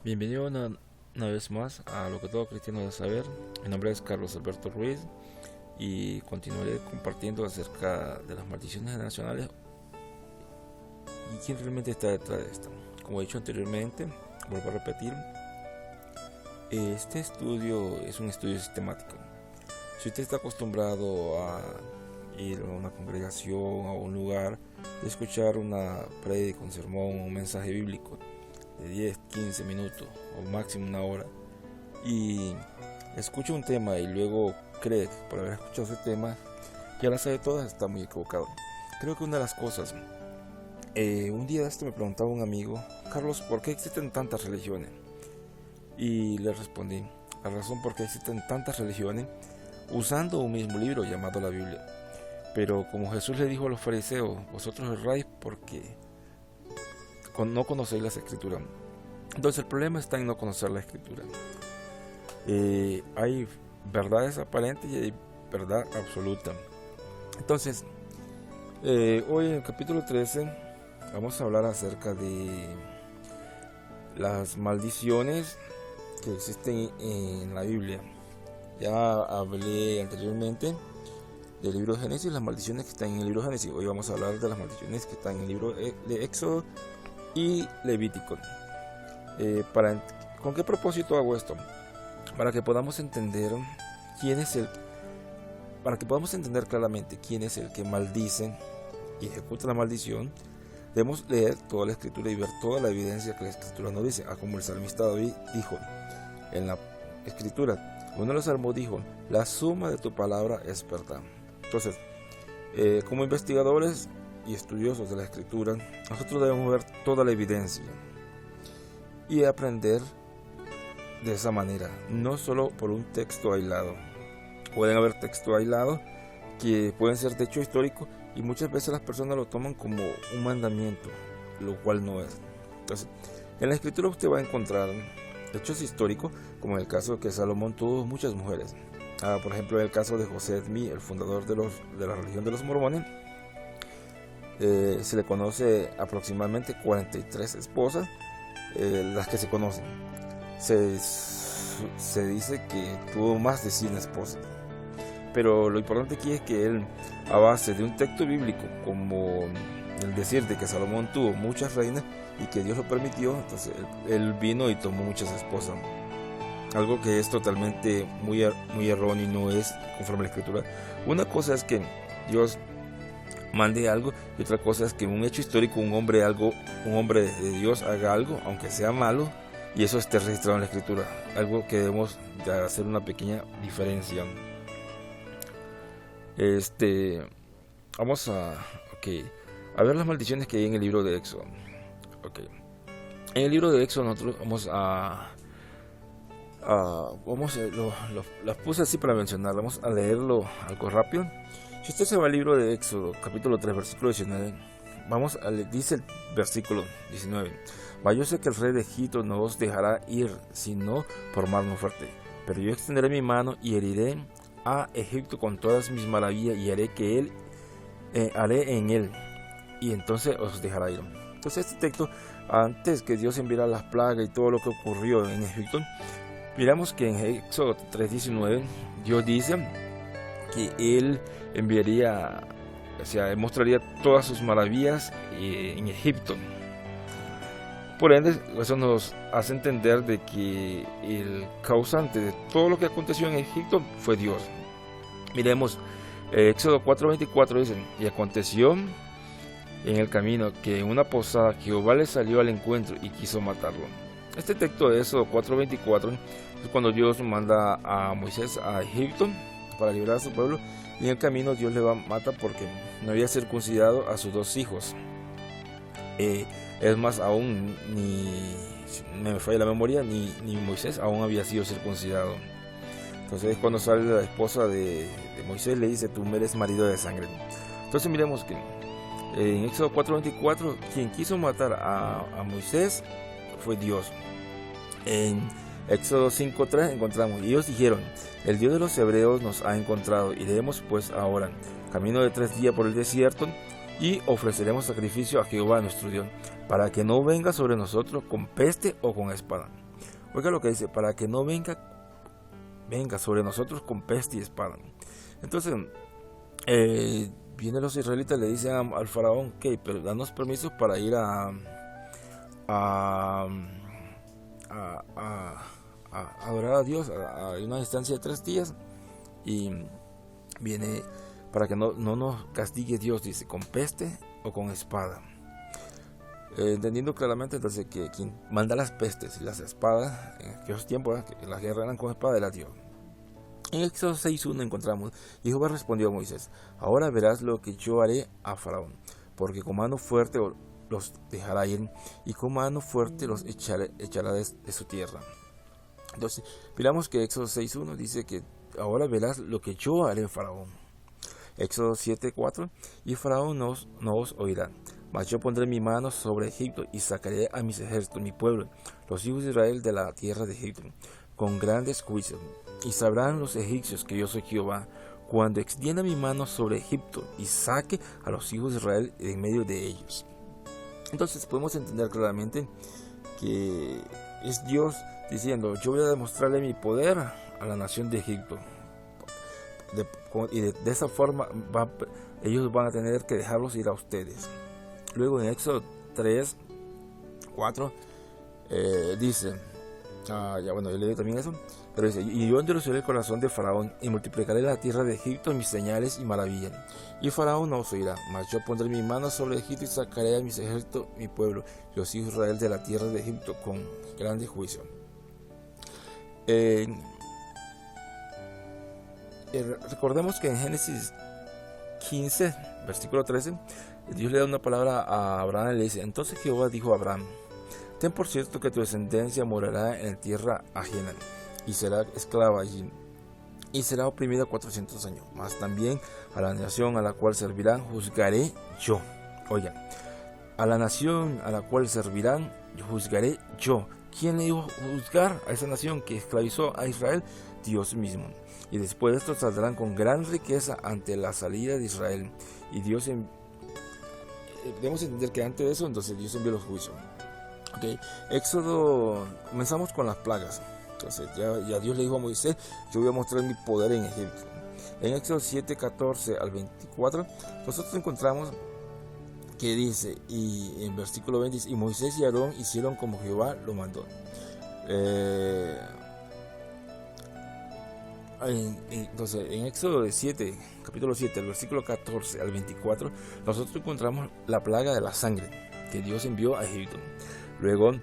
Bienvenido una vez más a lo que todo cristiano debe saber. Mi nombre es Carlos Alberto Ruiz y continuaré compartiendo acerca de las maldiciones generacionales y quién realmente está detrás de esto. Como he dicho anteriormente, vuelvo a repetir, este estudio es un estudio sistemático. Si usted está acostumbrado a ir a una congregación, a un lugar, de escuchar una prédica, un sermón, un mensaje bíblico de 10, 15 minutos o máximo una hora, y escucha un tema y luego cree que por haber escuchado ese tema ya la sabe todas, está muy equivocado. Creo que una de las cosas, un día me preguntaba un amigo: Carlos, ¿por qué existen tantas religiones? Y le respondí: la razón por qué existen tantas religiones usando un mismo libro llamado la Biblia. Pero como Jesús le dijo a los fariseos: vosotros erráis porque no conocéis las escrituras. Entonces el problema está en no conocer la escritura. Hay verdades aparentes y hay verdad absoluta. Entonces hoy en el capítulo 13 vamos a hablar acerca de las maldiciones que existen en la Biblia. Ya hablé anteriormente del libro de Génesis, las maldiciones que están en el libro de Génesis. Hoy vamos a hablar de las maldiciones que están en el libro de Éxodo y Levítico. ¿Con qué propósito hago esto? Para que podamos entender claramente quién es el que maldice y ejecuta la maldición. Debemos leer toda la escritura y ver toda la evidencia que la escritura nos dice. Como el salmista David dijo en la escritura, uno de los salmos dijo: la suma de tu palabra es verdad. Entonces, como investigadores y estudiosos de la escritura, nosotros debemos ver toda la evidencia y aprender de esa manera, no solo por un texto aislado. Pueden haber textos aislados que pueden ser de hecho histórico y muchas veces las personas lo toman como un mandamiento, lo cual no es. Entonces, en la escritura usted va a encontrar hechos históricos, como en el caso de que Salomón tuvo muchas mujeres. Por ejemplo, en el caso de José Smith, el fundador de la religión de los mormones, se le conoce aproximadamente 43 esposas, las que se conocen. Se dice que tuvo más de 100 esposas. Pero lo importante aquí es que él, a base de un texto bíblico, como el decir de que Salomón tuvo muchas reinas y que Dios lo permitió, entonces él vino y tomó muchas esposas. Algo que es totalmente muy erróneo y no es conforme a la escritura. Una cosa es que Dios mande algo y otra cosa es que un hecho histórico, un hombre de Dios haga algo, aunque sea malo, y eso esté registrado en la escritura. Algo que debemos ya hacer una pequeña diferencia. Vamos a ver las maldiciones que hay en el libro de Éxodo. En el libro de Éxodo nosotros las puse así para mencionar. Vamos a leerlo algo rápido. Si usted se va al libro de Éxodo, capítulo 3, versículo 19, dice el versículo 19: mas yo sé que el rey de Egipto no os dejará ir, sino por mano fuerte. Pero yo extenderé mi mano y heriré a Egipto con todas mis maravillas, y haré en él, y entonces os dejará ir. Entonces este texto, antes que Dios enviara las plagas y todo lo que ocurrió en Egipto, miramos que en Éxodo 3:19 Dios dice que él mostraría todas sus maravillas en Egipto. Por ende, eso nos hace entender de que el causante de todo lo que aconteció en Egipto fue Dios. Miremos, Éxodo 4:24 dice: y aconteció en el camino que en una posada Jehová le salió al encuentro y quiso matarlo. Este texto de Éxodo 4:24 es cuando Dios manda a Moisés a Egipto para liberar a su pueblo, y en el camino Dios le mata porque no había circuncidado a sus 2 hijos. Es más, aún si no me falla la memoria, ni Moisés aún había sido circuncidado. Entonces cuando sale la esposa de Moisés, le dice: tú eres marido de sangre. Entonces miremos que en Éxodo 4:24 quien quiso matar a Moisés fue Dios. En Éxodo 5:3 encontramos: y ellos dijeron: el Dios de los hebreos nos ha encontrado, iremos pues ahora camino de 3 días por el desierto, y ofreceremos sacrificio a Jehová nuestro Dios, para que no venga sobre nosotros con peste o con espada. Oiga lo que dice, para que no venga sobre nosotros con peste y espada. Entonces, vienen los israelitas, le dicen al faraón, ok, pero danos permiso para ir a adorar a Dios a una distancia de 3 días, y viene para que no nos castigue Dios, dice, con peste o con espada. Entendiendo claramente entonces que quien manda las pestes y las espadas en aquellos tiempos, que las guerras eran con espada, era Dios. En Éxodo 6:1 encontramos, y Jehová respondió a Moisés, ahora verás lo que yo haré a Faraón, porque con mano fuerte los dejará ir, y con mano fuerte los echará de su tierra. Entonces, miramos que Éxodo 6:1 dice que ahora verás lo que yo haré a Faraón. Éxodo 7:4, y Faraón no os oirá, mas yo pondré mi mano sobre Egipto, y sacaré a mis ejércitos, mi pueblo, los hijos de Israel, de la tierra de Egipto, con grandes juicios. Y sabrán los egipcios que yo soy Jehová, cuando extienda mi mano sobre Egipto, y saque a los hijos de Israel de en medio de ellos. Entonces podemos entender claramente que es Dios diciendo, yo voy a demostrarle mi poder a la nación de Egipto. De esa forma ellos van a tener que dejarlos ir a ustedes. Luego en Éxodo 3:4 dice, ya bueno, yo leí también eso, pero dice, y yo endureceré el corazón de Faraón, y multiplicaré la tierra de Egipto mis señales y maravillas, y Faraón no os oirá, mas yo pondré mi mano sobre Egipto, y sacaré a mis ejércitos, mi pueblo, los hijos de Israel, de la tierra de Egipto, con grande juicio. Recordemos que en Génesis 15, versículo 13, Dios le da una palabra a Abraham y le dice, entonces Jehová dijo a Abraham, ten por cierto que tu descendencia morará en tierra ajena, y será esclava allí, y será oprimida 400 años, mas también a la nación a la cual servirán juzgaré yo. Oigan, a la nación a la cual servirán juzgaré yo. ¿Quién le iba a juzgar a esa nación que esclavizó a Israel? Dios mismo. Y después de esto saldrán con gran riqueza ante la salida de Israel. Y Dios debemos entender que antes de eso, entonces Dios envió los juicios. Okay. Éxodo, comenzamos con las plagas. Entonces ya Dios le dijo a Moisés, yo voy a mostrar mi poder en Egipto. En Éxodo 7:14 al 24, nosotros encontramos que dice, y en versículo 20, y Moisés y Aarón hicieron como Jehová lo mandó. Entonces en Éxodo 7, capítulo 7, el versículo 14 al 24, nosotros encontramos la plaga de la sangre que Dios envió a Egipto. Luego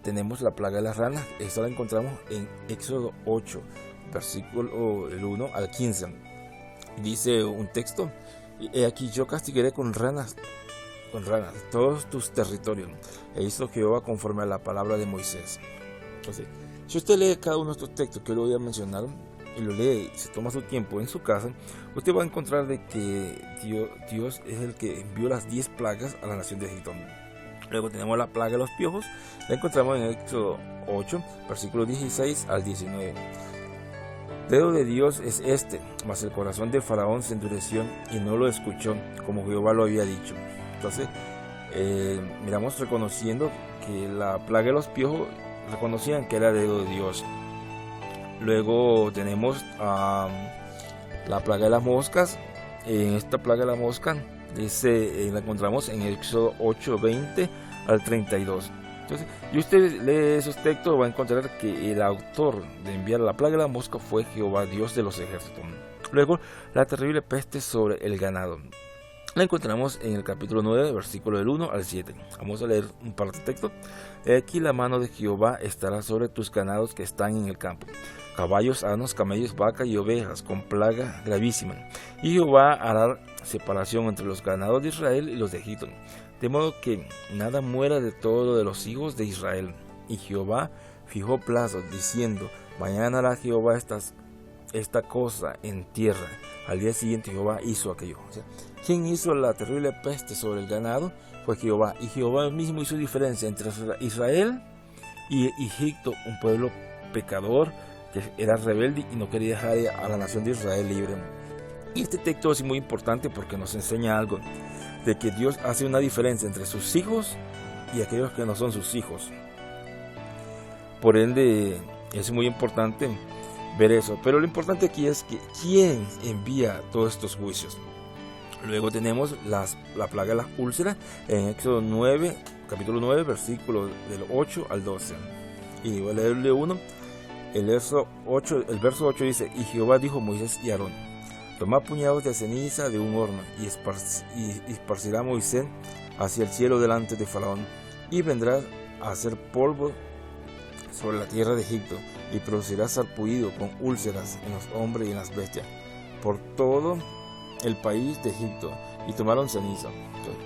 tenemos la plaga de las ranas. Esta la encontramos en Éxodo 8, versículo el 1 al 15. Dice un texto, he aquí yo castigaré con ranas todos tus territorios. E hizo Jehová conforme a la palabra de Moisés. Entonces, si usted lee cada uno de estos textos que le voy a mencionar, y lo lee y se toma su tiempo en su casa, usted va a encontrar de que Dios es el que envió las 10 plagas a la nación de Egipto. Luego tenemos la plaga de los piojos, la encontramos en Éxodo 8, versículos 16 al 19. Dedo de Dios es este, mas el corazón de Faraón se endureció y no lo escuchó, como Jehová lo había dicho. Entonces, miramos reconociendo que la plaga de los piojos, reconocían que era dedo de Dios. Luego tenemos la plaga de las moscas. En esta plaga de la mosca la encontramos en Éxodo 8, 20 al 32. Entonces, y usted lee esos textos, va a encontrar que el autor de enviar la plaga de la mosca fue Jehová, Dios de los ejércitos. Luego, la terrible peste sobre el ganado. La encontramos en el capítulo 9, versículo del 1 al 7. Vamos a leer un par de textos. Aquí la mano de Jehová estará sobre tus ganados que están en el campo, caballos, asnos, camellos, vacas y ovejas, con plaga gravísima. Y Jehová hará separación entre los ganados de Israel y los de Egipto, de modo que nada muera de todo lo de los hijos de Israel. Y Jehová fijó plazos, diciendo, mañana hará Jehová esta cosa en tierra. Al día siguiente Jehová hizo aquello. O sea, ¿quién hizo la terrible peste sobre el ganado? Fue Jehová. Y Jehová mismo hizo diferencia entre Israel y Egipto, un pueblo pecador que era rebelde y no quería dejar a la nación de Israel libre. Y este texto es muy importante porque nos enseña algo, de que Dios hace una diferencia entre sus hijos y aquellos que no son sus hijos. Por ende, es muy importante ver eso. Pero lo importante aquí es que ¿quién envía todos estos juicios? Luego tenemos la plaga de las úlceras en Éxodo 9, capítulo 9, versículo del 8 al 12. Y voy a leerle uno. El verso 8 dice: y Jehová dijo a Moisés y Aarón: tomad puñados de ceniza de un horno y esparcirá Moisés hacia el cielo delante de Faraón, y vendrá a hacer polvo sobre la tierra de Egipto, y producirá sarpullido con úlceras en los hombres y en las bestias por todo el país de Egipto. Y tomaron ceniza.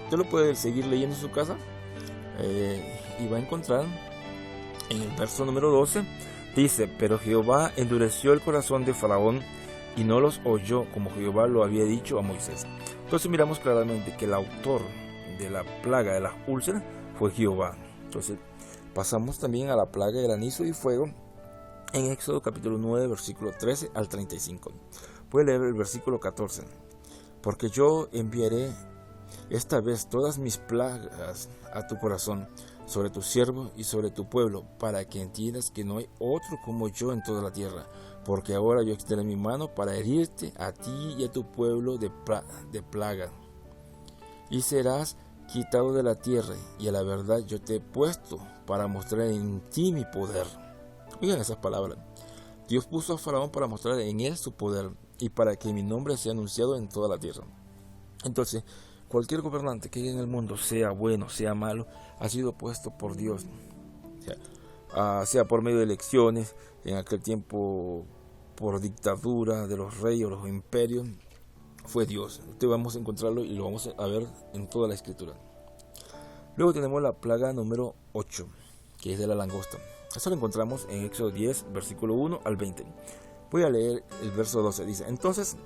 Usted lo puede seguir leyendo en su casa, y va a encontrar en el verso número 12, dice: pero Jehová endureció el corazón de Faraón y no los oyó, como Jehová lo había dicho a Moisés. Entonces miramos claramente que el autor de la plaga de las úlceras fue Jehová. Entonces pasamos también a la plaga de granizo y fuego en Éxodo capítulo 9, versículo 13 al 35. Voy a leer el versículo 14. Porque yo enviaré esta vez todas mis plagas a tu corazón, sobre tu siervo y sobre tu pueblo, para que entiendas que no hay otro como yo en toda la tierra. Porque ahora yo extenderé mi mano para herirte a ti y a tu pueblo de plaga. Y serás quitado de la tierra, y a la verdad yo te he puesto para mostrar en ti mi poder. Oigan esas palabras. Dios puso a Faraón para mostrar en él su poder, y para que mi nombre sea anunciado en toda la tierra. Entonces, cualquier gobernante que haya en el mundo, sea bueno, sea malo, ha sido puesto por Dios. Sea por medio de elecciones, en aquel tiempo por dictadura de los reyes o los imperios, fue Dios. Usted vamos a encontrarlo y lo vamos a ver en toda la escritura. Luego tenemos la plaga número 8, que es de la langosta. Eso lo encontramos en Éxodo 10, versículo 1 al 20. Voy a leer el verso 12. Dice: entonces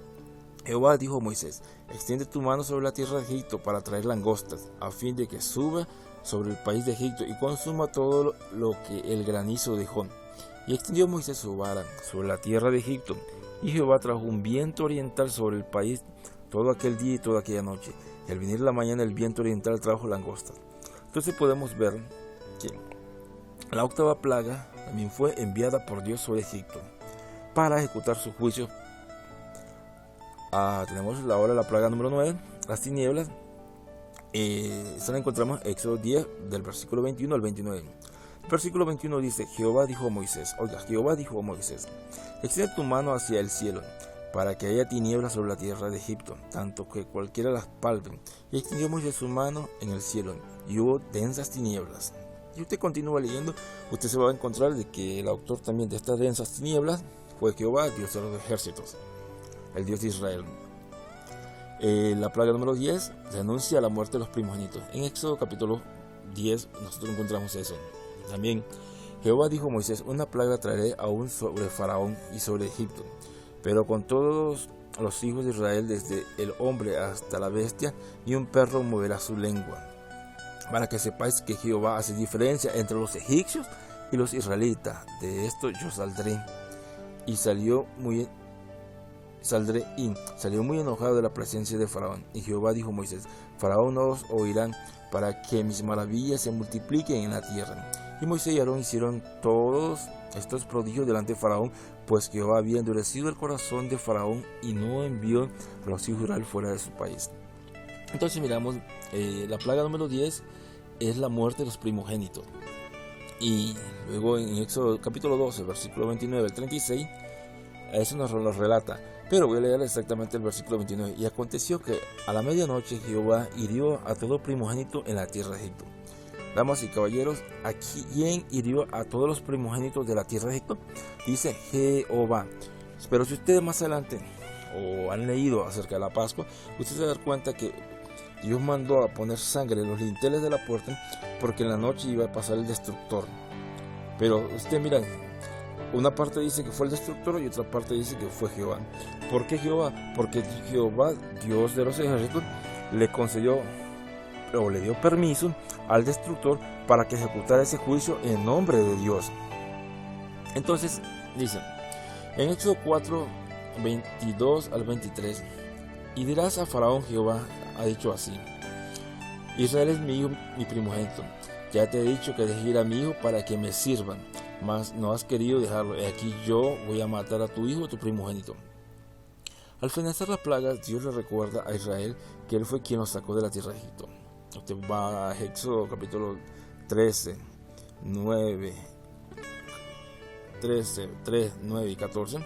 Jehová dijo a Moisés: extiende tu mano sobre la tierra de Egipto para traer langostas, a fin de que suba sobre el país de Egipto y consuma todo lo que el granizo dejó. Y extendió Moisés su vara sobre la tierra de Egipto, y Jehová trajo un viento oriental sobre el país todo aquel día y toda aquella noche, y al venir la mañana el viento oriental trajo langostas. Entonces podemos ver que la octava plaga también fue enviada por Dios sobre Egipto para ejecutar su juicio. Tenemos ahora la plaga número 9, las tinieblas. Esta la encontramos en Éxodo 10, del versículo 21 al 29. El versículo 21 dice: Jehová dijo a Moisés, extiende tu mano hacia el cielo, para que haya tinieblas sobre la tierra de Egipto, tanto que cualquiera las palpe. Y extendió Moisés su mano en el cielo, y hubo densas tinieblas. Y usted continúa leyendo, usted se va a encontrar de que el autor también de estas densas tinieblas fue Jehová, Dios de los ejércitos, el Dios de Israel. La plaga número 10 se anuncia la muerte de los primogénitos. En Éxodo capítulo 10 nosotros encontramos eso. También Jehová dijo a Moisés: una plaga traeré aún sobre Faraón y sobre Egipto, pero con todos los hijos de Israel, desde el hombre hasta la bestia, y un perro moverá su lengua, para que sepáis que Jehová hace diferencia entre los egipcios y los israelitas. De esto yo saldré. Y salió muy enojado de la presencia de Faraón. Y Jehová dijo a Moisés: Faraón no os oirán, para que mis maravillas se multipliquen en la tierra. Y Moisés y Aarón hicieron todos estos prodigios delante de Faraón, pues Jehová había endurecido el corazón de Faraón y no envió a los hijos de Israel fuera de su país. Entonces miramos, la plaga número 10 es la muerte de los primogénitos. Y luego en Éxodo capítulo 12, versículo 29 al 36, eso nos lo relata. Pero voy a leer exactamente el versículo 29. Y aconteció que a la medianoche Jehová hirió a todo primogénito en la tierra de Egipto. Damas y caballeros, ¿a quién hirió a todos los primogénitos de la tierra de Egipto? Dice Jehová. Pero si ustedes más adelante o han leído acerca de la Pascua, ustedes se dan cuenta que Dios mandó a poner sangre en los dinteles de la puerta, porque en la noche iba a pasar el destructor. Pero usted mira, una parte dice que fue el destructor y otra parte dice que fue Jehová. ¿Por qué Jehová? Porque Jehová, Dios de los ejércitos, le concedió o le dio permiso al destructor para que ejecutara ese juicio en nombre de Dios. Entonces dice en Éxodo 4, 22 al 23: y dirás a Faraón: Jehová ha dicho así: Israel es mi hijo, mi primogénito. Ya te he dicho que deje ir a mi hijo para que me sirvan. mas no has querido dejarlo. He aquí yo voy a matar a tu hijo, tu primogénito. Al finalizar las plagas, Dios le recuerda a Israel que Él fue quien los sacó de la tierra de Egipto. Usted va a Éxodo capítulo 13, 9, 13, 3, 9 y 14.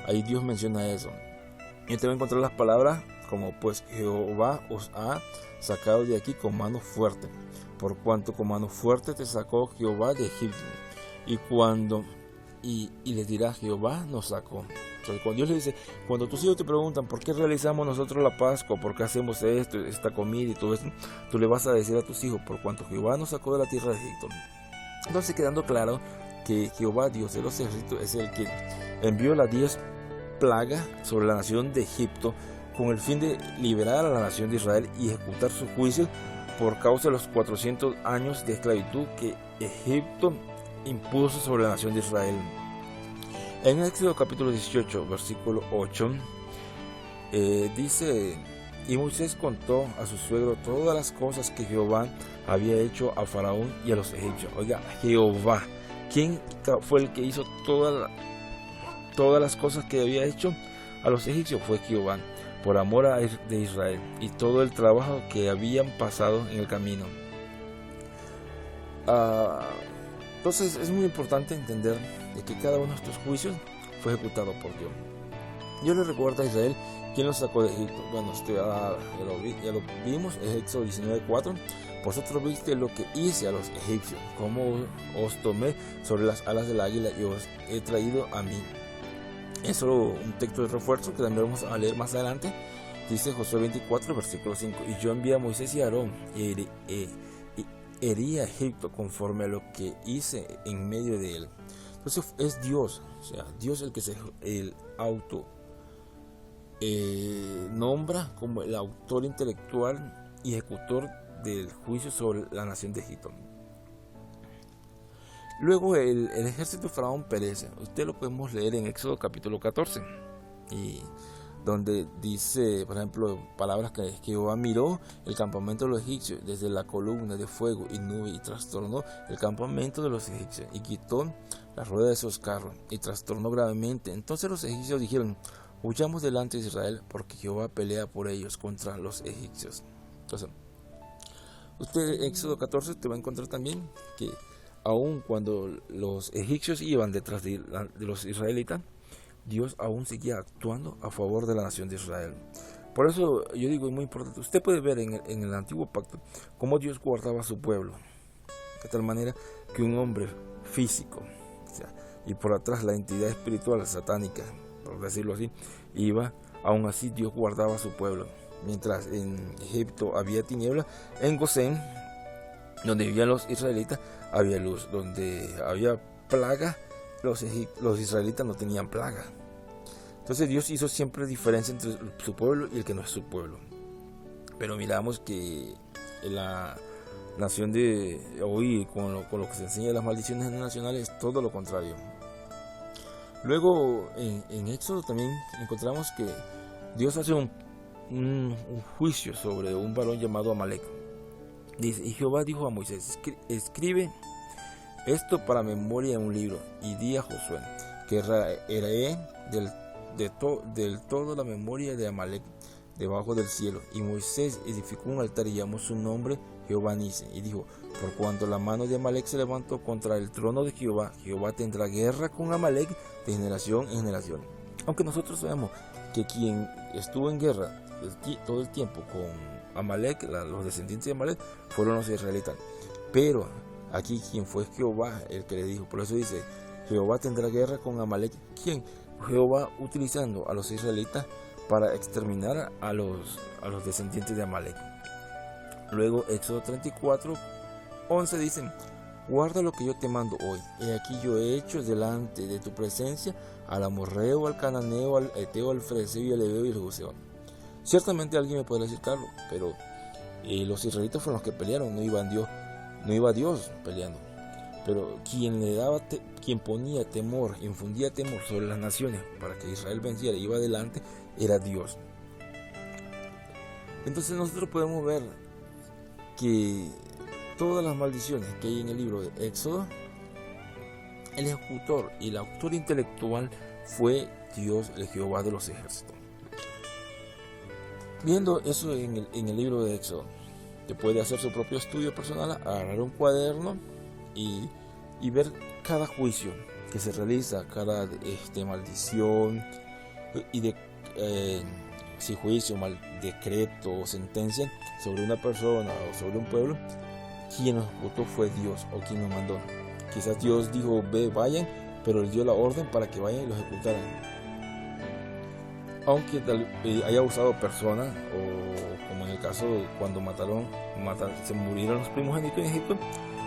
Ahí Dios menciona eso. Y usted va a encontrar las palabras como: pues Jehová os ha sacado de aquí con mano fuerte, por cuanto con mano fuerte te sacó Jehová de Egipto. Y les dirá: Jehová nos sacó. Entonces, cuando Dios le dice, cuando tus hijos te preguntan por qué realizamos nosotros la Pascua, por qué hacemos esto, esta comida y todo esto, tú le vas a decir a tus hijos: por cuanto Jehová nos sacó de la tierra de Egipto. Entonces, quedando claro que Jehová, Dios de los ejércitos, es el que envió las 10 plagas sobre la nación de Egipto con el fin de liberar a la nación de Israel y ejecutar su juicio por causa de los 400 años de esclavitud que Egipto impuso sobre la nación de Israel. En Éxodo capítulo 18, versículo 8, dice: y Moisés contó a su suegro todas las cosas que Jehová había hecho a Faraón y a los egipcios. Oiga, Jehová, ¿quién fue el que hizo todas las cosas que había hecho a los egipcios? Fue Jehová, por amor de Israel, y todo el trabajo que habían pasado en el camino. Entonces es muy importante entender de que cada uno de estos juicios fue ejecutado por Dios. Dios le recuerda a Israel quién los sacó de Egipto. Bueno, ya lo vimos, es Éxodo 19:4. Vosotros viste lo que hice a los egipcios, cómo os tomé sobre las alas del águila y os he traído a mí. Es solo un texto de refuerzo que también vamos a leer más adelante. Dice Josué 24, versículo 5: y yo envié a Moisés y a Aarón y herí a Egipto conforme a lo que hice en medio de él. Entonces es Dios, o sea, Dios el que el auto nombra como el autor intelectual y ejecutor del juicio sobre la nación de Egipto. Luego el ejército de Faraón perece. Usted lo podemos leer en Éxodo capítulo 14, y donde dice, por ejemplo, palabras que Jehová miró el campamento de los egipcios desde la columna de fuego y nube y trastornó el campamento de los egipcios y quitó la rueda de sus carros y trastornó gravemente. Entonces los egipcios dijeron: huyamos delante de Israel, porque Jehová pelea por ellos contra los egipcios. Entonces, usted en Éxodo 14 te va a encontrar también que aun cuando los egipcios iban detrás de los israelitas, Dios aún seguía actuando a favor de la nación de Israel. Por eso yo digo, es muy importante. Usted puede ver en el antiguo pacto cómo Dios guardaba a su pueblo, de tal manera que un hombre físico, o sea, y por atrás la entidad espiritual satánica, por decirlo así, iba, aún así Dios guardaba a su pueblo. Mientras en Egipto había tinieblas, en Gosén, donde vivían los israelitas, había luz. Donde había plaga, los israelitas no tenían plaga. Entonces Dios hizo siempre diferencia entre su pueblo y el que no es su pueblo. Pero miramos que la nación de hoy, con lo que se enseña de las maldiciones generacionales, es todo lo contrario. Luego en Éxodo también encontramos que Dios hace un juicio sobre un varón llamado Amalek. Dice: y Jehová dijo a Moisés: escribe esto para memoria en un libro, y di a Josué que erré del todo la memoria de Amalek debajo del cielo. Y Moisés edificó un altar y llamó su nombre Jehová Nisi, y dijo: por cuanto la mano de Amalek se levantó contra el trono de Jehová, Jehová tendrá guerra con Amalek de generación en generación. Aunque nosotros sabemos que quien estuvo en guerra todo el tiempo con Amalek, los descendientes de Amalek, fueron los israelitas, pero aquí quien fue Jehová el que le dijo. Por eso dice: Jehová tendrá guerra con Amalek. ¿Quién? Jehová, utilizando a los israelitas para exterminar a los descendientes de Amalek. Luego Éxodo 34:11 dicen: guarda lo que yo te mando hoy. He aquí yo he hecho delante de tu presencia al amorreo, al cananeo, al eteo, al fereceo y al heveo y al jebuseo. Ciertamente alguien me podrá decir: Carlos, pero los israelitas fueron los que pelearon, no iba Dios peleando. Pero quien ponía temor, infundía temor sobre las naciones para que Israel venciera y iba adelante, era Dios. Entonces nosotros podemos ver que todas las maldiciones que hay en el libro de Éxodo el ejecutor y el autor intelectual fue Dios, el Jehová de los ejércitos. Viendo eso en el libro de Éxodo, te puede hacer su propio estudio personal, agarrar un cuaderno y ver cada juicio que se realiza, cada maldición y de si juicio, decreto o sentencia sobre una persona o sobre un pueblo, quien lo ejecutó fue Dios o quien lo mandó. Quizás Dios dijo, vayan, pero les dio la orden para que vayan y lo ejecutaran. Aunque haya usado personas, o como en el caso de cuando se murieron los primogénitos en Egipto,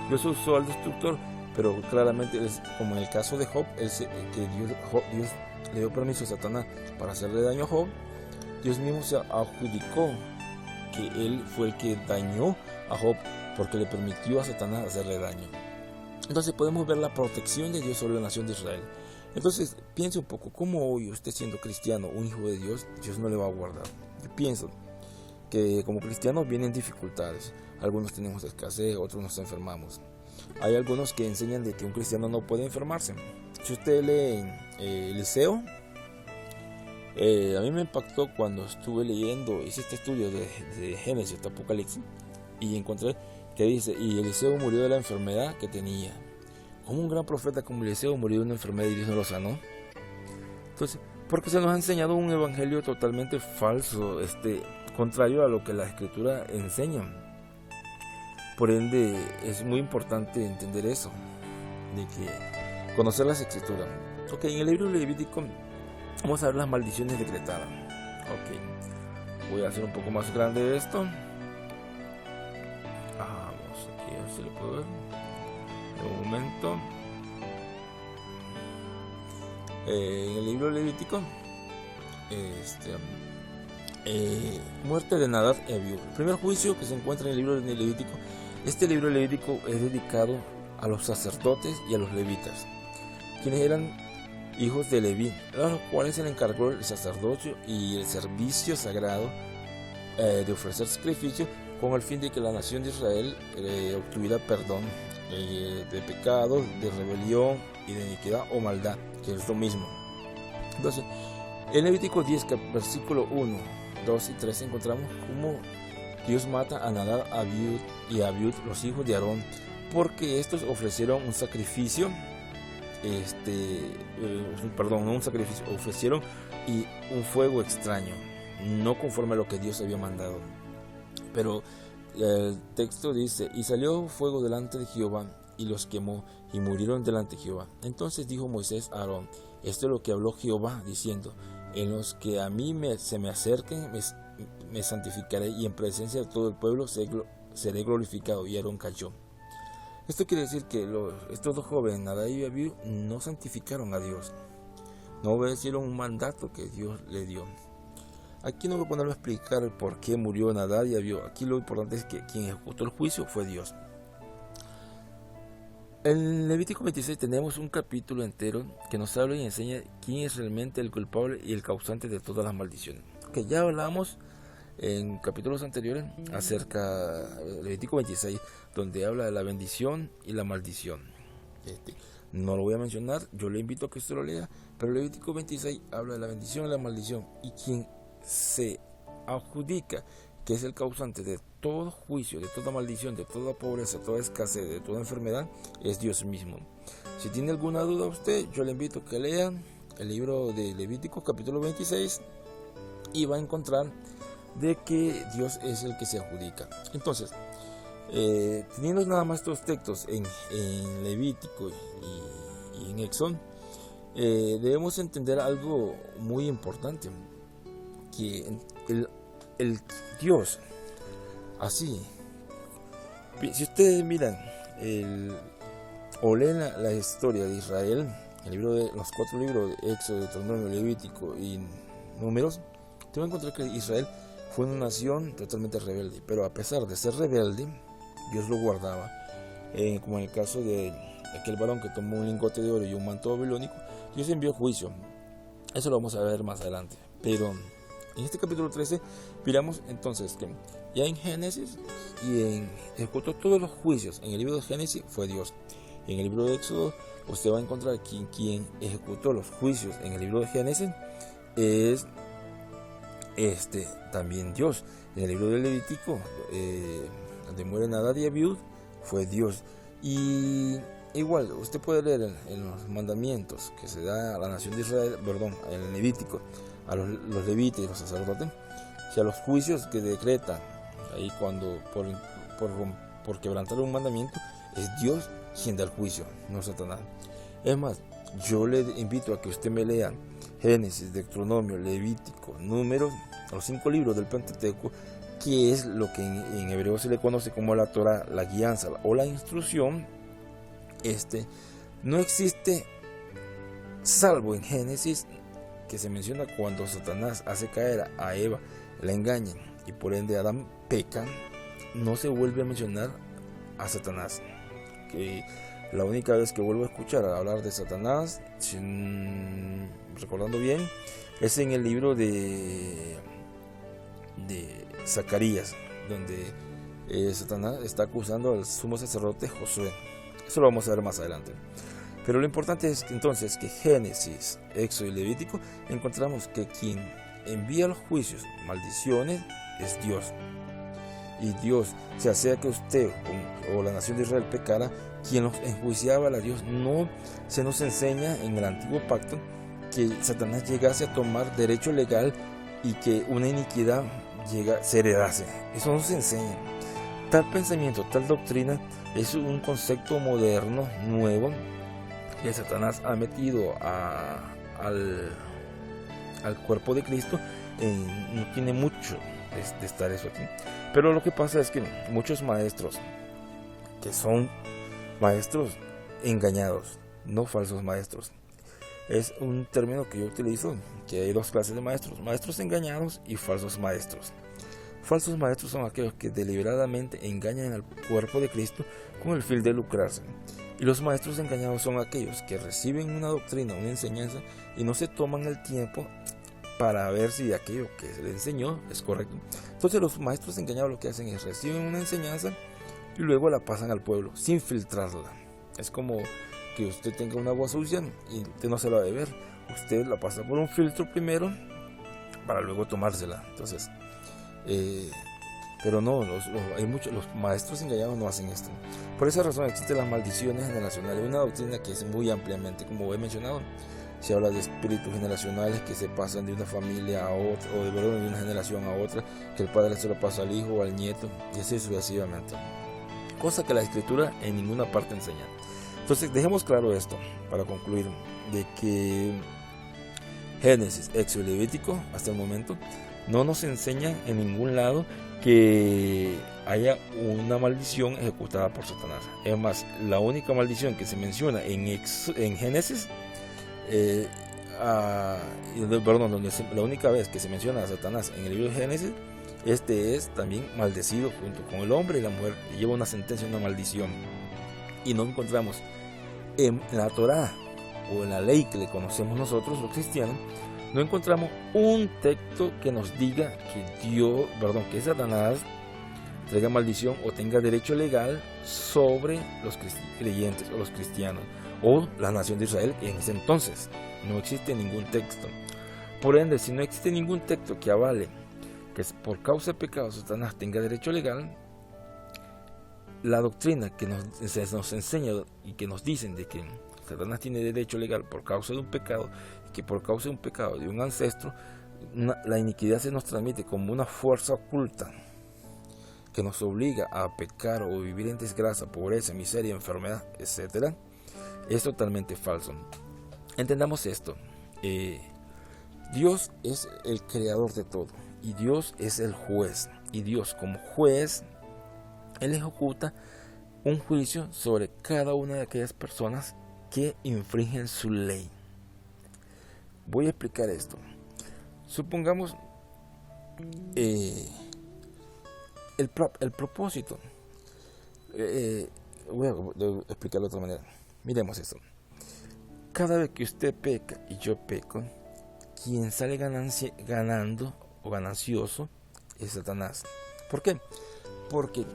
Dios usó al destructor, pero claramente, como en el caso de Job, Dios le dio permiso a Satanás para hacerle daño a Job. Dios mismo se adjudicó que él fue el que dañó a Job porque le permitió a Satanás hacerle daño. Entonces podemos ver la protección de Dios sobre la nación de Israel. Entonces piense un poco, ¿cómo hoy usted siendo cristiano, un hijo de Dios, Dios no le va a guardar? Yo pienso que como cristianos vienen dificultades. Algunos tenemos escasez, otros nos enfermamos. Hay algunos que enseñan de que un cristiano no puede enfermarse. Si usted lee Eliseo, a mí me impactó cuando estuve leyendo, hice este estudio de Génesis hasta Apocalipsis, y encontré que dice, y Eliseo murió de la enfermedad que tenía. Como un gran profeta como Eliseo murió de una enfermedad y Dios no lo sanó. Entonces, porque se nos ha enseñado un evangelio totalmente falso, contrario a lo que la escritura enseña. Por ende, es muy importante entender eso, de que conocer las escrituras. Ok, en el libro Levítico vamos a ver las maldiciones decretadas. Ok, voy a hacer un poco más grande esto. Vamos aquí, a ver si lo puedo ver. Un momento. En el libro Levítico, muerte de Nadab y Abiú. El primer juicio que se encuentra en el libro de Levítico. Este libro Levítico es dedicado a los sacerdotes y a los levitas, quienes eran hijos de Leví, a los cuales se le encargó el sacerdocio y el servicio sagrado de ofrecer sacrificios con el fin de que la nación de Israel obtuviera perdón de pecado, de rebelión y de iniquidad o maldad, que es lo mismo. Entonces, en Levítico 10, versículo 1, 2 y 3 encontramos cómo Dios mata a Nadab, Abiú y Abiú, los hijos de Aarón, porque estos ofrecieron un sacrificio, ofrecieron y un fuego extraño, no conforme a lo que Dios había mandado. Pero el texto dice, y salió fuego delante de Jehová, y los quemó, y murieron delante de Jehová. Entonces dijo Moisés a Aarón, esto es lo que habló Jehová, diciendo, en los que a mí se me acerquen, me santificaré, y en presencia de todo el pueblo seré glorificado. Y Aarón cayó. Esto quiere decir que estos dos jóvenes, Nadab y Abiú, no santificaron a Dios, no obedecieron un mandato que Dios le dio. Aquí no voy a ponerme a explicar el por qué murió Nadab y Abiú. Aquí lo importante es que quien ejecutó el juicio fue Dios. En Levítico 26 tenemos un capítulo entero que nos habla y enseña quién es realmente el culpable y el causante de todas las maldiciones. Que ya hablamos en capítulos anteriores acerca de Levítico 26, donde habla de la bendición y la maldición. No lo voy a mencionar, yo le invito a que usted lo lea, pero Levítico 26 habla de la bendición y la maldición, y quien se adjudica que es el causante de todo juicio, de toda maldición, de toda pobreza, de toda escasez, de toda enfermedad, es Dios mismo. Si tiene alguna duda usted, yo le invito a que lea el libro de Levítico capítulo 26 y va a encontrar de que Dios es el que se adjudica. Entonces, teniendo nada más estos textos en Levítico y en Éxodo, debemos entender algo muy importante, que el Dios, así, si ustedes miran o leen la historia de Israel, los 4 libros de Éxodo, Deuteronomio, Levítico y Números, te vas a encontrar que Israel fue una nación totalmente rebelde, pero a pesar de ser rebelde, Dios lo guardaba, como en el caso de aquel varón que tomó un lingote de oro y un manto babilónico. Dios envió juicio, eso lo vamos a ver más adelante, pero en este capítulo 13 miramos entonces que ya en Génesis ejecutó todos los juicios. En el libro de Génesis fue Dios, en el libro de Éxodo usted va a encontrar que quien ejecutó los juicios en el libro de Génesis es también Dios. En el libro de Levítico, donde mueren Nadab y Abiud, fue Dios. Y igual, usted puede leer en los mandamientos que se da a la nación de Israel, en el Levítico, a los levitas y los sacerdotes, que a los juicios que decreta ahí cuando por quebrantar un mandamiento, es Dios quien da el juicio, no Satanás. Es más, yo le invito a que usted me lea Génesis, Deuteronomio, Levítico, Números, los 5 libros del Pentateuco, que es lo que en hebreo se le conoce como la Torah, la guianza o la instrucción. No existe, salvo en Génesis, que se menciona cuando Satanás hace caer a Eva, la engañan y por ende Adán peca, no se vuelve a mencionar a Satanás. Que la única vez que vuelvo a escuchar hablar de Satanás, recordando bien, es en el libro de Zacarías, donde Satanás está acusando al sumo sacerdote Josué. Eso lo vamos a ver más adelante. Pero lo importante es que entonces que Génesis, Éxodo y Levítico encontramos que quien envía los juicios, maldiciones, es Dios. Y Dios, sea que usted o la nación de Israel pecara, quien los enjuiciaba a Dios. No se nos enseña en el antiguo pacto que Satanás llegase a tomar derecho legal y que una iniquidad se heredase. Eso no se enseña. Tal pensamiento, tal doctrina es un concepto moderno, nuevo, que Satanás ha metido al cuerpo de Cristo. No tiene mucho de estar eso aquí. Pero lo que pasa es que muchos maestros, que son maestros engañados, no falsos maestros, es un término que yo utilizo, que hay 2 clases de maestros: maestros engañados y falsos maestros. Falsos maestros son aquellos que deliberadamente engañan al cuerpo de Cristo con el fin de lucrarse. Y los maestros engañados son aquellos que reciben una doctrina, una enseñanza, y no se toman el tiempo para ver si aquello que se le enseñó es correcto. Entonces los maestros engañados lo que hacen es reciben una enseñanza y luego la pasan al pueblo sin filtrarla. Es como que usted tenga una agua sucia y usted no se la va a beber. Usted la pasa por un filtro primero para luego tomársela. Entonces, pero no, los maestros engañados no hacen esto. Por esa razón existen las maldiciones generacionales, una doctrina que es muy ampliamente, como he mencionado. Se habla de espíritus generacionales que se pasan de una familia a otra, o de una generación a otra, que el padre se lo pasa al hijo o al nieto, y así sucesivamente. Cosa que la escritura en ninguna parte enseña. Entonces dejemos claro esto, para concluir, de que Génesis, Éxodo y Levítico, hasta el momento, no nos enseñan en ningún lado que haya una maldición ejecutada por Satanás. Es más, la única maldición que se menciona en Génesis, la única vez que se menciona a Satanás en el libro de Génesis, es también maldecido junto con el hombre y la mujer, y lleva una sentencia, una maldición. Y no encontramos en la Torah o en la ley que le conocemos nosotros los cristianos, no encontramos un texto que nos diga que Satanás traiga maldición o tenga derecho legal sobre los creyentes o los cristianos o la nación de Israel, que en ese entonces no existe ningún texto. Por ende, si no existe ningún texto que avale que por causa de pecado Satanás tenga derecho legal, la doctrina que nos enseña y que nos dicen de que Satanás tiene derecho legal por causa de un pecado, y que por causa de un pecado de un ancestro, la iniquidad se nos transmite como una fuerza oculta que nos obliga a pecar o vivir en desgracia, pobreza, miseria, enfermedad, etc. Es totalmente falso. Entendamos esto. Dios es el creador de todo y Dios es el juez, y Dios como juez, Él ejecuta un juicio sobre cada una de aquellas personas que infringen su ley. Voy a explicar esto. Supongamos el propósito. Voy a explicarlo de otra manera. Miremos esto. Cada vez que usted peca y yo peco, quien sale ganando o ganancioso es Satanás. ¿Por qué? Porque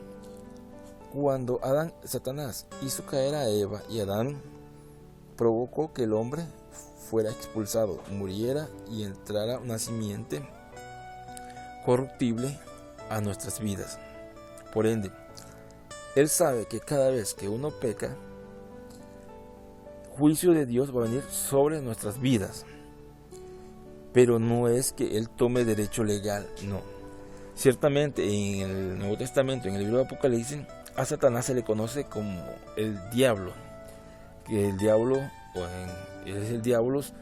cuando Satanás hizo caer a Eva y Adán provocó que el hombre fuera expulsado, muriera y entrara una simiente corruptible a nuestras vidas. Por ende, Él sabe que cada vez que uno peca, juicio de Dios va a venir sobre nuestras vidas. Pero no es que Él tome derecho legal, no. Ciertamente en el Nuevo Testamento, en el libro de Apocalipsis, a Satanás se le conoce como el diablo. Que el diablo, es el diablos,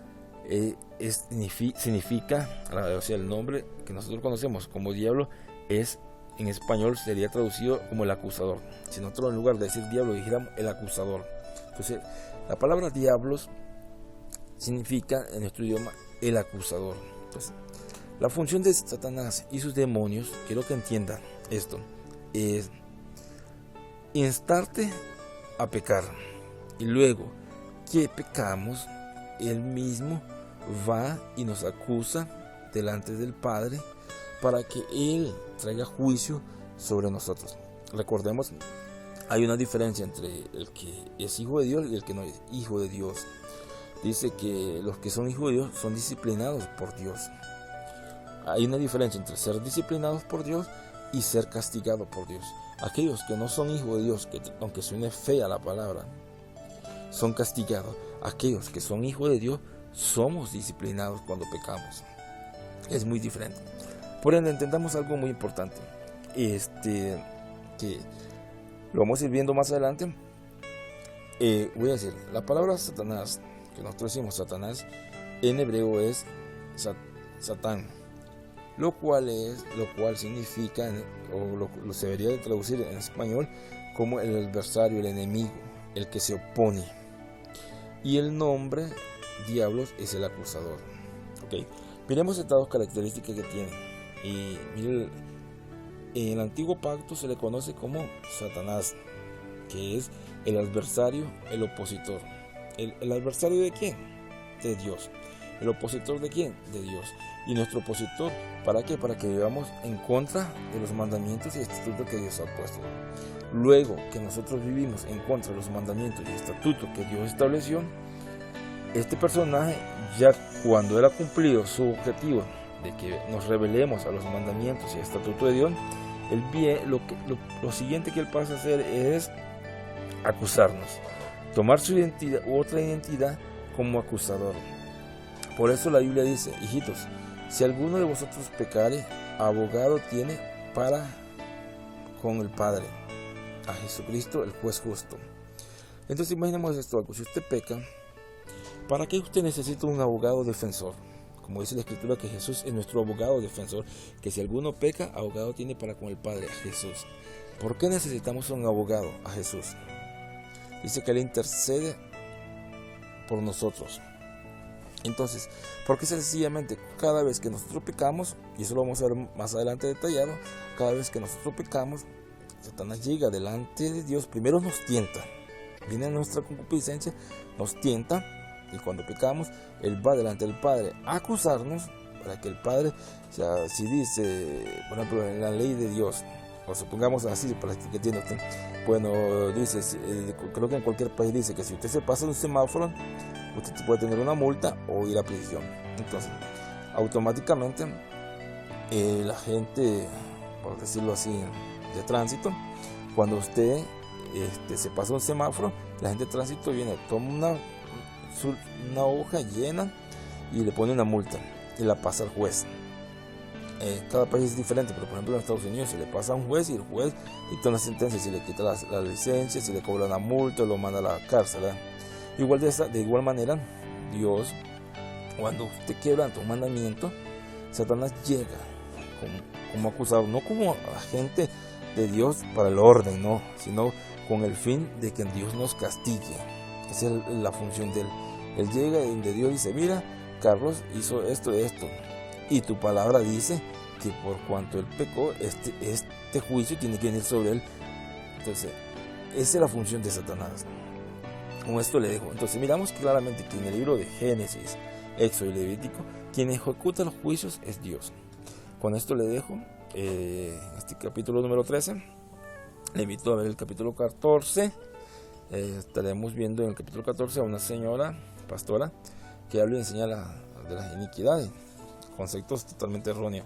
significa, o sea, el nombre que nosotros conocemos como diablo es, en español sería traducido como el acusador. Si nosotros en lugar de decir diablo dijéramos el acusador. Entonces, la palabra diablos significa en nuestro idioma el acusador. Entonces, la función de Satanás y sus demonios, quiero que entiendan esto, es instarte a pecar. Y luego que pecamos, Él mismo va y nos acusa delante del Padre para que Él traiga juicio sobre nosotros. Recordemos, hay una diferencia entre el que es hijo de Dios y el que no es hijo de Dios. Dice que los que son hijos de Dios son disciplinados por Dios. Hay una diferencia entre ser disciplinados por Dios y ser castigados por Dios. Aquellos que no son hijos de Dios, que aunque suene fea la palabra, son castigados. Aquellos que son hijos de Dios, somos disciplinados cuando pecamos. Es muy diferente. Por ende, entendamos algo muy importante. Que lo vamos a ir viendo más adelante. Voy a decir, la palabra Satanás, que nosotros decimos Satanás, en hebreo es Satán, lo cual significa, o se debería de traducir en español como el adversario, el enemigo, el que se opone. Y el nombre diablos es el acusador. ¿Okay? Miremos estas dos características que tiene. Y miren, en el antiguo pacto se le conoce como Satanás, que es el adversario, el opositor. ¿El adversario de quién? De Dios. ¿El opositor de quién? De Dios. Y nuestro opositor, ¿para qué? Para que vivamos en contra de los mandamientos y estatutos que Dios ha puesto. Luego que nosotros vivimos en contra de los mandamientos y estatutos que Dios estableció, este personaje, ya cuando él ha cumplido su objetivo de que nos rebelemos a los mandamientos y estatutos de Dios, lo siguiente que él pasa a hacer es acusarnos, tomar su identidad u otra identidad como acusador. Por eso la Biblia dice: hijitos, si alguno de vosotros pecare, abogado tiene para con el Padre, a Jesucristo, el juez justo. Entonces imaginemos esto: si usted peca, ¿para qué usted necesita un abogado defensor? Como dice la Escritura, que Jesús es nuestro abogado defensor, que si alguno peca, abogado tiene para con el Padre, a Jesús. ¿Por qué necesitamos un abogado? A Jesús. Dice que Él intercede por nosotros. Entonces, porque sencillamente cada vez que nosotros pecamos, y eso lo vamos a ver más adelante detallado, cada vez que nosotros pecamos, Satanás llega delante de Dios, primero nos tienta, viene a nuestra concupiscencia, nos tienta, y cuando pecamos, Él va delante del Padre a acusarnos, para que el Padre, o sea, si dice, por ejemplo, en la ley de Dios, o supongamos así, para que entienda usted, bueno, dice, creo que en cualquier país dice que si usted se pasa de un semáforo, usted puede tener una multa o ir a prisión. Entonces, automáticamente, la gente, por decirlo así, de tránsito, cuando usted se pasa un semáforo, la gente de tránsito viene, toma una hoja llena y le pone una multa y la pasa al juez. Cada país es diferente, pero por ejemplo en Estados Unidos se le pasa a un juez y el juez dicta una sentencia, se le quita la licencia, se le cobra una multa, lo manda a la cárcel, ¿verdad? De igual manera, Dios, cuando usted quebranta un mandamiento, Satanás llega como acusador, no como agente de Dios para el orden, no, sino con el fin de que Dios nos castigue. Esa es la función de él. Él llega y de Dios dice: mira, Carlos hizo esto, y tu palabra dice que por cuanto él pecó, este juicio tiene que venir sobre él. Entonces, esa es la función de Satanás. Con esto le dejo. Entonces miramos claramente que en el libro de Génesis, Éxodo y Levítico, quien ejecuta los juicios es Dios. Con esto le dejo este capítulo número 13. Le invito a ver el capítulo 14 Estaremos viendo en el capítulo 14 a una señora pastora que habla y enseña de las iniquidades, conceptos totalmente erróneos.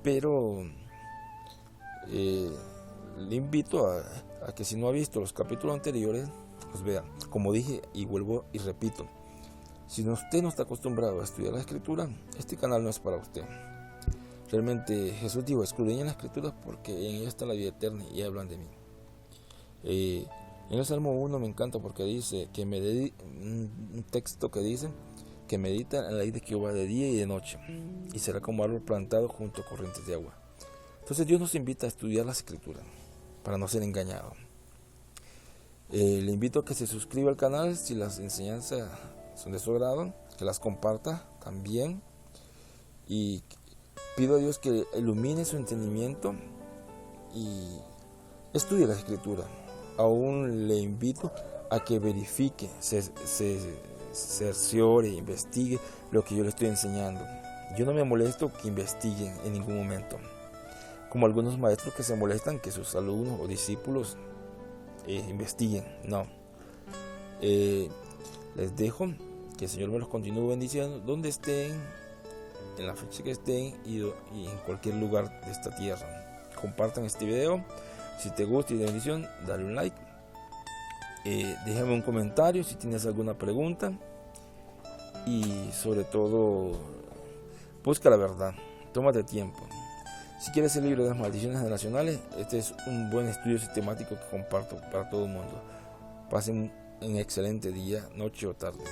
Pero le invito a que si no ha visto los capítulos anteriores, pues vea. Como dije y vuelvo y repito, si usted no está acostumbrado a estudiar la escritura, este canal no es para usted. Realmente Jesús dijo: escudriñen las escrituras porque en ellas está la vida eterna y hablan de mí. En el Salmo 1 me encanta porque dice que un texto que dice que medita en la ley de Jehová de día y de noche, y será como árbol plantado junto a corrientes de agua. Entonces Dios nos invita a estudiar las escrituras para no ser engañado. Le invito a que se suscriba al canal si las enseñanzas son de su agrado, que las comparta también, y pido a Dios que ilumine su entendimiento y estudie la escritura. Aún le invito a que verifique, se cerciore, investigue lo que yo le estoy enseñando. Yo no me molesto que investiguen en ningún momento, como algunos maestros que se molestan que sus alumnos o discípulos investiguen. No, les dejo que el Señor me los continúe bendiciendo donde estén, en la fecha que estén y en cualquier lugar de esta tierra. Compartan este video. Si te gusta y de bendición, dale un like. Déjame un comentario si tienes alguna pregunta. Y sobre todo, busca la verdad. Tómate tiempo. Si quieres ser libre de las maldiciones generacionales, este es un buen estudio sistemático que comparto para todo el mundo. Pasen un excelente día, noche o tarde.